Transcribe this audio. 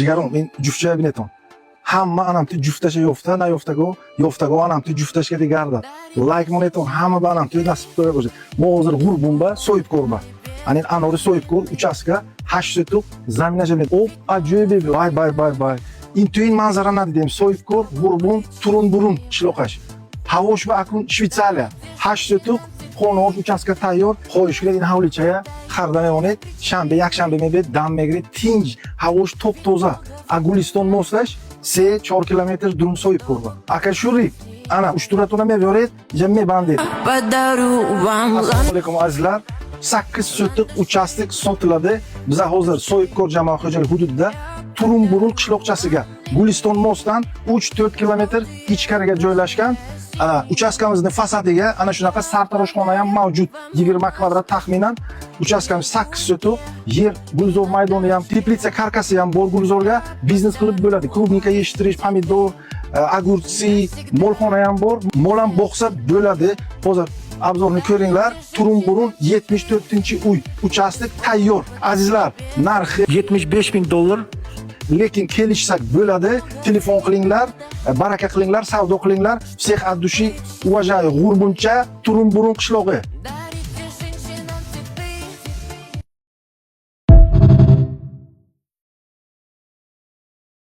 Jigarim, men juftcha bineton. Hamma anamni juftacha yofta, na yoftago anamni juftashga degardi. Like moneton hamma anamni nasib ko'ra bo'lsa. Bu hozir g'urbumba, so'yib ko'rba. Anin anori so'yib ko'r, uchastka 8 sotuq zaminaja bilan. Op, ajoyib. Bay. Intuin manzara nadi deyim, so'yib ko'r, g'urbum, turun burun qishloqash. Havosh va akun Shvetsariya. 8 sotuq xonor uchastka tayyor. Qo'yishga din havlichaya, xardan yonet, shanba, yakshanba mebet, dammegri tinch, havosh top toza. Aguliston moslash 4 kilometr durum so'yib ko'rba. Aka shuri, ana ushturatuna mevoret, jamme bandet. Assalomu alaykum azizlar. 8 sotuq uchastik sotiladi. Biz hozir so'yib ko'r jamoa xo'jalik hududida Turun burun qishloqchasiga Guliston mostdan 3-4 kilometr ichkariga joylashgan uchastkamizning fasadiga ana shunaqa sartaroshxona ham mavjud. 20 kvadrat taxminan. Uchastkamiz 8 sotuq, yer gulzor maydoni ham, teplitsa karkasi ham bor. Gulzorga biznes qilib bo'ladi. Klubnika yetishtirish, pomidor, agurtsi, molxona ham bor. Mol ham boqsa bo'ladi. Hozir obzorni ko'ringlar. Turun burun 74-uy. Uchastik tayyor. Azizlar, narxi $75,000. Lekin kelishsak bo'ladi. Telefon qilinglar, baraka qilinglar, savdo qilinglar. Всех от души уважаю. G'urbuncha Turun burun qishlog'i.